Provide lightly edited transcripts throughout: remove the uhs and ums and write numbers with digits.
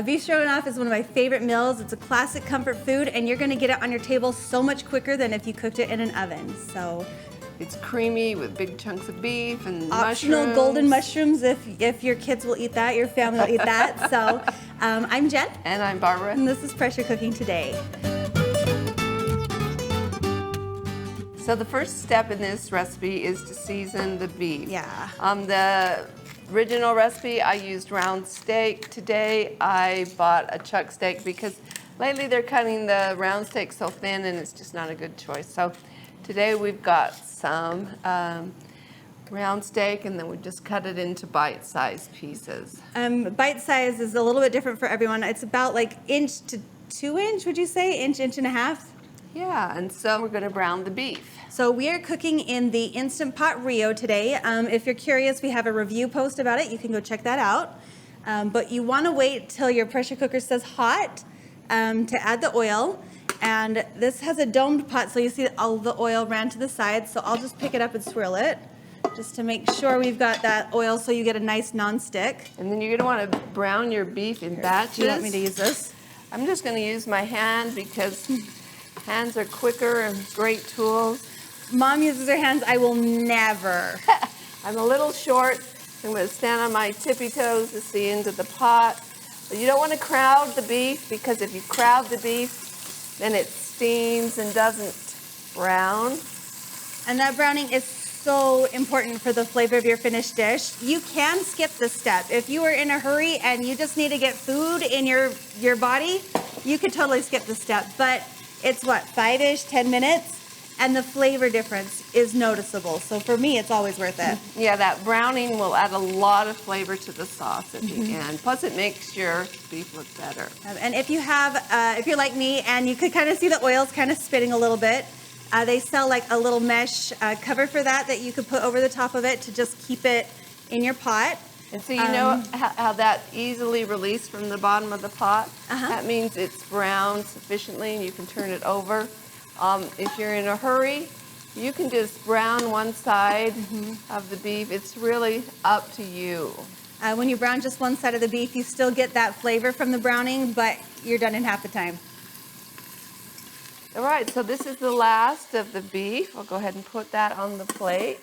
Beef Stroganoff is one of my favorite meals. It's a classic comfort food, and you're gonna get it on your table so much quicker than if you cooked it in an oven. So it's creamy with big chunks of beef and optional mushrooms. Golden mushrooms if your kids will eat that, your family will eat that. So I'm Jen. And I'm Barbara. And this is Pressure Cooking Today. So the first step in this recipe is to season the beef. Yeah. The original recipe, I used round steak. Today, I bought a chuck steak because lately they're cutting the round steak so thin and it's just not a good choice. So today we've got some round steak and then we just cut it into bite-sized pieces. Bite size is a little bit different for everyone. It's about like inch to 2 inch, would you say? Inch and a half? Yeah, and so we're gonna brown the beef. So we are cooking in the Instant Pot Rio today. If you're curious, we have a review post about it. You can go check that out. But you want to wait till your pressure cooker says hot to add the oil. And this has a domed pot, so you see all the oil ran to the side. So I'll just pick it up and swirl it just to make sure we've got that oil so you get a nice non-stick. And then you're gonna want to brown your beef in batches. Do you want me to use this? I'm just gonna use my hand because hands are quicker and great tools. Mom uses her hands. I will never. I'm a little short. I'm going to stand on my tippy toes to see into the pot. But you don't want to crowd the beef because if you crowd the beef, then it steams and doesn't brown. And that browning is so important for the flavor of your finished dish. You can skip this step. If you are in a hurry and you just need to get food in your body, you could totally skip this step. But it's what, 5-ish, 10 minutes? And the flavor difference is noticeable. So for me, it's always worth it. Yeah, that browning will add a lot of flavor to the sauce at the end. Plus, it makes your beef look better. And if you have, if you're like me and you could kind of see the oils kind of spitting a little bit, they sell like a little mesh cover for that you could put over the top of it to just keep it in your pot. And so you know how that easily released from the bottom of the pot? That means it's browned sufficiently and you can turn it over. If you're in a hurry, you can just brown one side of the beef. It's really up to you. When you brown just one side of the beef, you still get that flavor from the browning, but you're done in half the time. All right, so this is the last of the beef. I'll go ahead and put that on the plate.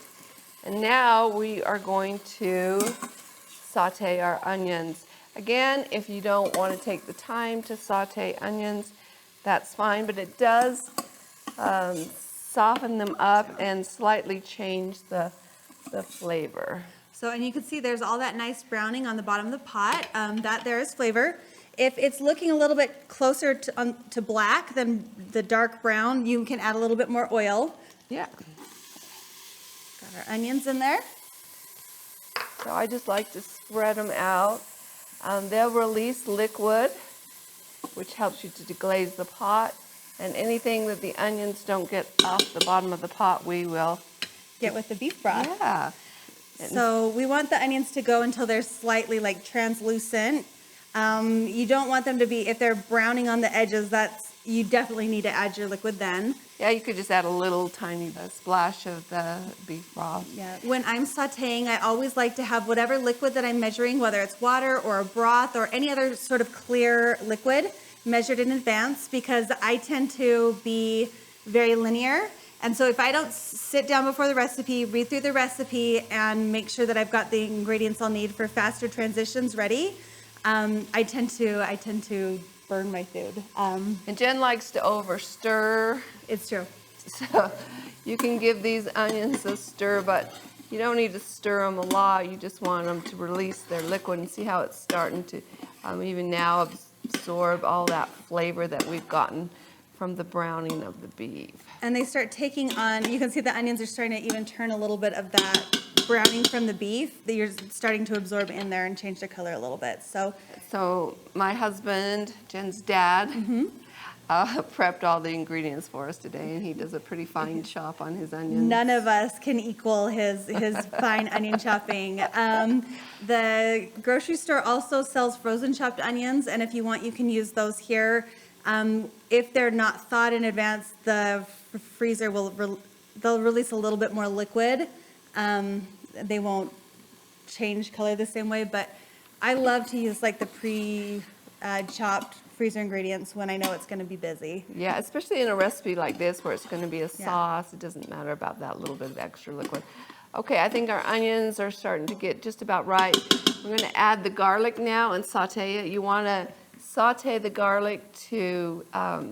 And now we are going to saute our onions. Again, if you don't want to take the time to saute onions, that's fine, but it does soften them up and slightly change the flavor. So, and you can see there's all that nice browning on the bottom of the pot. That there is flavor. If it's looking a little bit closer to black than the dark brown, you can add a little bit more oil. Yeah. Got our onions in there. So I just like to spread them out. They'll release liquid, which helps you to deglaze the pot. And anything that the onions don't get off the bottom of the pot, we will get with the beef broth. Yeah. So we want the onions to go until they're slightly like translucent. You don't want them to be, if they're browning on the edges, you definitely need to add your liquid then. Yeah, you could just add a little tiny splash of the beef broth. Yeah. When I'm sauteing, I always like to have whatever liquid that I'm measuring, whether it's water or a broth or any other sort of clear liquid, measured in advance, because I tend to be very linear. And so if I don't sit down before the recipe, read through the recipe, and make sure that I've got the ingredients I'll need for faster transitions ready, I tend to burn my food. And Jen likes to over stir. It's true. So you can give these onions a stir, but you don't need to stir them a lot. You just want them to release their liquid and see how it's starting to even now absorb all that flavor that we've gotten from the browning of the beef. And they start taking on, you can see the onions are starting to even turn a little bit of that browning from the beef that you're starting to absorb in there and change the color a little bit. So my husband, Jen's dad, prepped all the ingredients for us today, and he does a pretty fine chop on his onions. None of us can equal his fine onion chopping. The grocery store also sells frozen chopped onions, and if you want, you can use those here. If they're not thawed in advance, the freezer they'll release a little bit more liquid. They won't change color the same way, but I love to use like the chopped freezer ingredients when I know it's going to be busy. Yeah, especially in a recipe like this where it's going to be a sauce. It doesn't matter about that little bit of extra liquid. Okay, I think our onions are starting to get just about right. We're going to add the garlic now and saute it. You want to saute the garlic to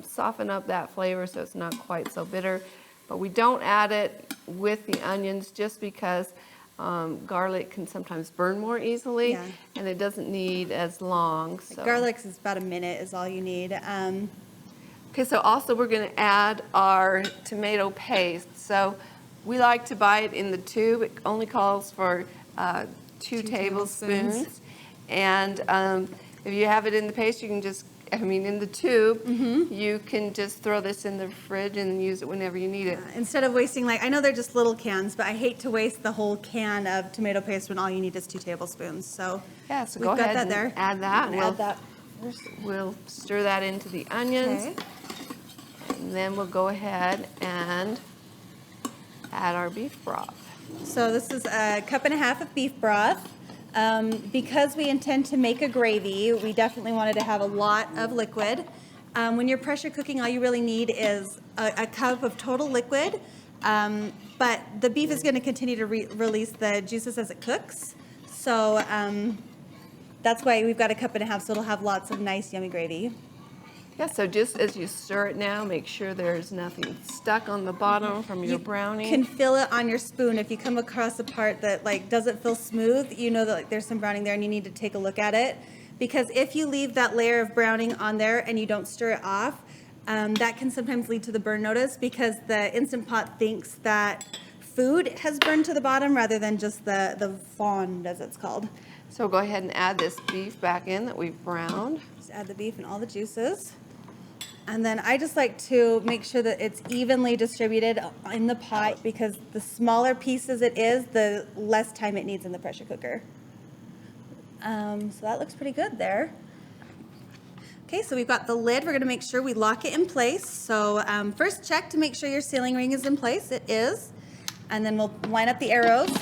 soften up that flavor so it's not quite so bitter. But we don't add it with the onions just because garlic can sometimes burn more easily, and it doesn't need as long. So. Garlic is about a minute is all you need. Okay, so also we're going to add our tomato paste. So we like to buy it in the tube. It only calls for 2 tablespoons. And if you have it in the paste, you can just, in the tube, you can just throw this in the fridge and use it whenever you need it. Instead of wasting, I know they're just little cans, but I hate to waste the whole can of tomato paste when all you need is 2 tablespoons. So yeah, so we've go got ahead that and there. add that. And add that. We'll stir that into the onions. Okay. And then we'll go ahead and add our beef broth. So this is a 1.5 cups of beef broth. Because we intend to make a gravy, we definitely wanted to have a lot of liquid. When you're pressure cooking, all you really need is a cup of total liquid, but the beef is going to continue to release the juices as it cooks. So that's why we've got a 1.5 cups, so it'll have lots of nice, yummy gravy. Yeah, so just as you stir it now, make sure there's nothing stuck on the bottom from your browning. You can feel it on your spoon. If you come across a part that doesn't feel smooth, you know that there's some browning there and you need to take a look at it. Because if you leave that layer of browning on there and you don't stir it off, that can sometimes lead to the burn notice because the Instant Pot thinks that food has burned to the bottom rather than just the fond, as it's called. So go ahead and add this beef back in that we've browned. Just add the beef and all the juices. And then I just like to make sure that it's evenly distributed in the pot because the smaller pieces it is, the less time it needs in the pressure cooker. So that looks pretty good there. Okay, so we've got the lid. We're going to make sure we lock it in place. So first check to make sure your sealing ring is in place. It is. And then we'll line up the arrows,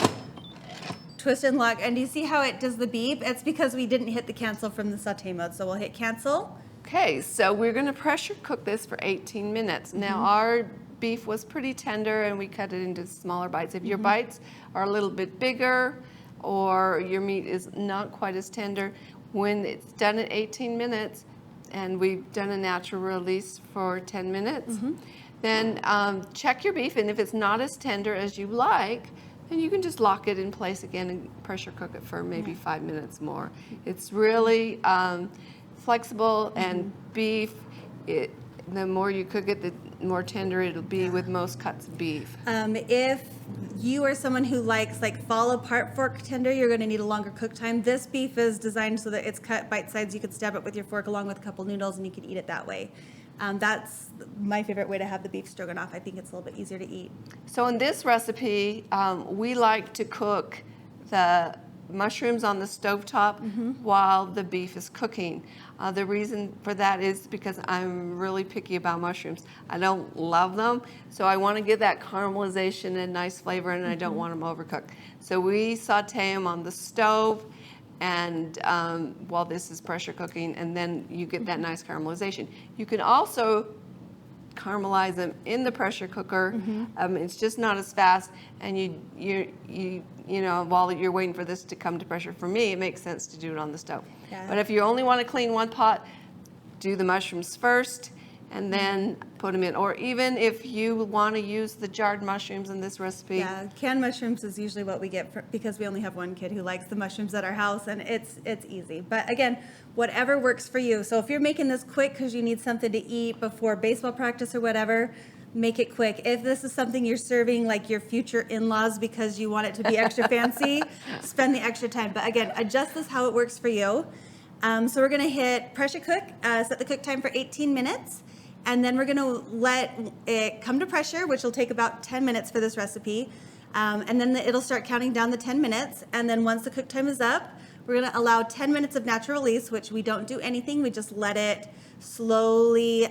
twist and lock. And do you see how it does the beep? It's because we didn't hit the cancel from the saute mode. So we'll hit cancel. Okay, so we're going to pressure cook this for 18 minutes. Now our beef was pretty tender and we cut it into smaller bites. If your bites are a little bit bigger or your meat is not quite as tender, when it's done at 18 minutes and we've done a natural release for 10 minutes, then check your beef, and if it's not as tender as you like, then you can just lock it in place again and pressure cook it for maybe 5 minutes more. It's really flexible, and beef, the more you cook it, the more tender it'll be with most cuts of beef. If you are someone who likes fall apart fork tender, you're going to need a longer cook time. This beef is designed so that it's cut bite size. You could stab it with your fork along with a couple noodles and you can eat it that way. That's my favorite way to have the beef stroganoff. I think it's a little bit easier to eat. So in this recipe, we like to cook the mushrooms on the stovetop while the beef is cooking. The reason for that is because I'm really picky about mushrooms. I don't love them, so I want to give that caramelization and nice flavor, and I don't want them overcooked. So we saute them on the stove, and while this is pressure cooking, and then you get that nice caramelization. You can also caramelize them in the pressure cooker. It's just not as fast, and you know, while you're waiting for this to come to pressure, for me, it makes sense to do it on the stove. Yeah. But if you only want to clean one pot, do the mushrooms first and then put them in. Or even if you want to use the jarred mushrooms in this recipe. Yeah, canned mushrooms is usually what we get because we only have one kid who likes the mushrooms at our house, and it's easy. But again, whatever works for you. So if you're making this quick because you need something to eat before baseball practice or whatever, make it quick. If this is something you're serving your future in-laws because you want it to be extra fancy, spend the extra time. But again, adjust this how it works for you. So we're going to hit pressure cook, set the cook time for 18 minutes, and then we're going to let it come to pressure, which will take about 10 minutes for this recipe. And then it'll start counting down the 10 minutes. And then once the cook time is up, we're going to allow 10 minutes of natural release, which we don't do anything. We just let it slowly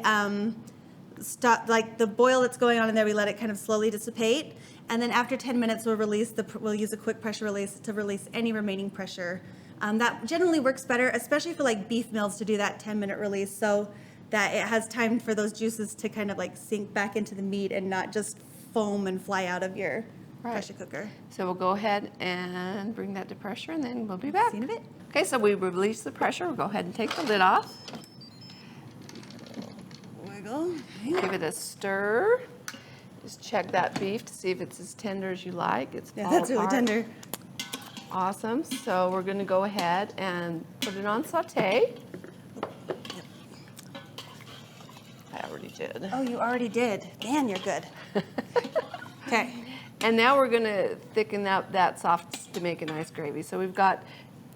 stop, the boil that's going on in there, we let it kind of slowly dissipate. And then after 10 minutes, we'll use a quick pressure release to release any remaining pressure That generally works better, especially for like beef meals, to do that 10-minute release so that it has time for those juices to kind of like sink back into the meat and not just foam and fly out of your pressure cooker. So we'll go ahead and bring that to pressure, and then we'll be back. See you in a bit. Okay, so we release the pressure. We'll go ahead and take the lid off. Wiggle. Give it a stir. Just check that beef to see if it's as tender as you like. It's Yeah, fall that's really apart. tender. Awesome. So we're going to go ahead and put it on saute. I already did. Oh, you already did. Man, you're good. Okay. And now we're going to thicken up that sauce to make a nice gravy. So we've got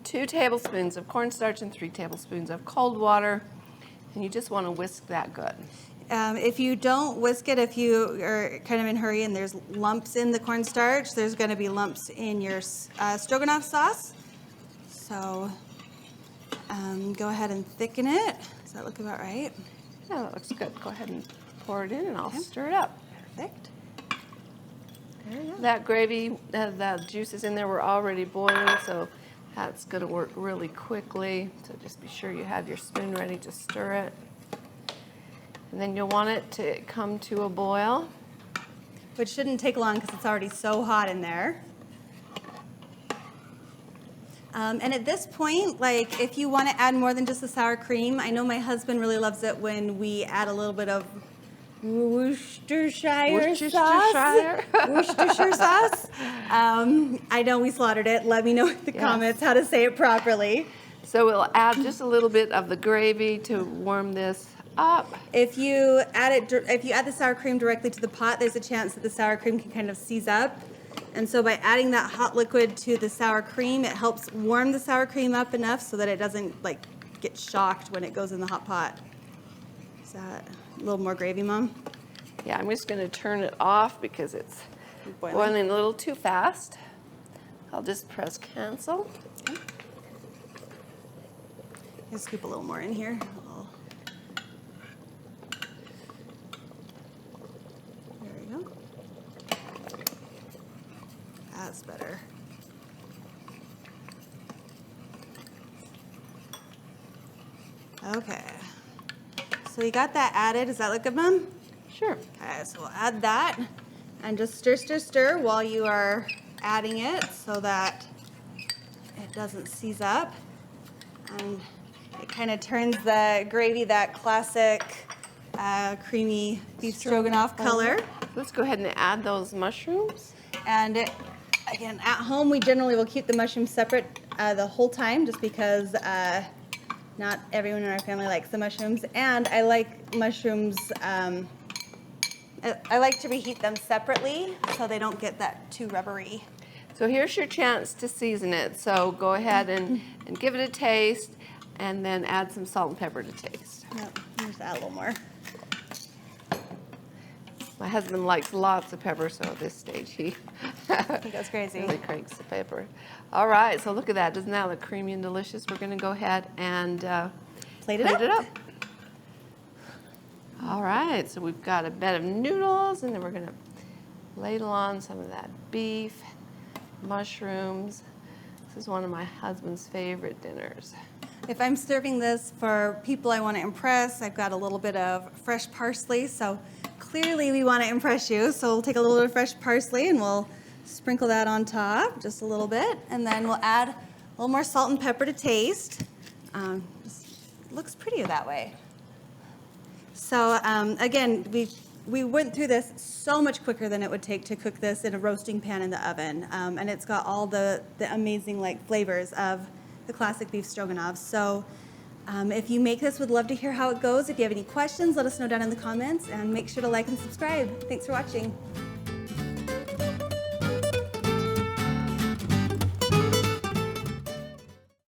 2 tablespoons of cornstarch and 3 tablespoons of cold water. And you just want to whisk that good. If you don't whisk it, if you are kind of in a hurry and there's lumps in the cornstarch, there's going to be lumps in your stroganoff sauce. So go ahead and thicken it. Does that look about right? Yeah, that looks good. Go ahead and pour it in, and I'll stir it up. Perfect. There you go. That gravy, the juices in there were already boiling, so that's going to work really quickly. So just be sure you have your spoon ready to stir it. And then you'll want it to come to a boil. Which shouldn't take long because it's already so hot in there. And at this point, like if you want to add more than just the sour cream, I know my husband really loves it when we add a little bit of Worcestershire sauce. I know we slaughtered it. Let me know in the comments how to say it properly. So we'll add just a little bit of the gravy to warm this up. If you add the sour cream directly to the pot, there's a chance that the sour cream can kind of seize up. And so by adding that hot liquid to the sour cream, it helps warm the sour cream up enough so that it doesn't like get shocked when it goes in the hot pot. Is that a little more gravy, Mom? Yeah, I'm just going to turn it off because it's boiling a little too fast. I'll just press cancel. Okay. I'll scoop a little more in here. There we go. That's better. Okay. So we got that added. Does that look good, Mom? Sure. Okay, so we'll add that and just stir, stir, stir while you are adding it so that it doesn't seize up. And it kind of turns the gravy that classic creamy beef stroganoff color. Let's go ahead and add those mushrooms. And again, at home, we generally will keep the mushrooms separate the whole time just because not everyone in our family likes the mushrooms. And I like mushrooms, I like to reheat them separately so they don't get that too rubbery. So here's your chance to season it. So go ahead and give it a taste, and then add some salt and pepper to taste. Yep, just add a little more. My husband likes lots of pepper, so at this stage he Goes crazy. really cranks the pepper. All right, so look at that. Doesn't that look creamy and delicious? We're going to go ahead and Plate it up. All right, so we've got a bed of noodles, and then we're going to ladle on some of that beef, mushrooms. This is one of my husband's favorite dinners. If I'm serving this for people I want to impress, I've got a little bit of fresh parsley. So clearly we want to impress you. So we'll take a little bit of fresh parsley and we'll sprinkle that on top just a little bit. And then we'll add a little more salt and pepper to taste. Just looks prettier that way. So again, we went through this so much quicker than it would take to cook this in a roasting pan in the oven. And it's got all the amazing like flavors of the classic beef stroganoff. So if you make this, would love to hear how it goes. If you have any questions, let us know down in the comments, and make sure to like and subscribe. Thanks for watching.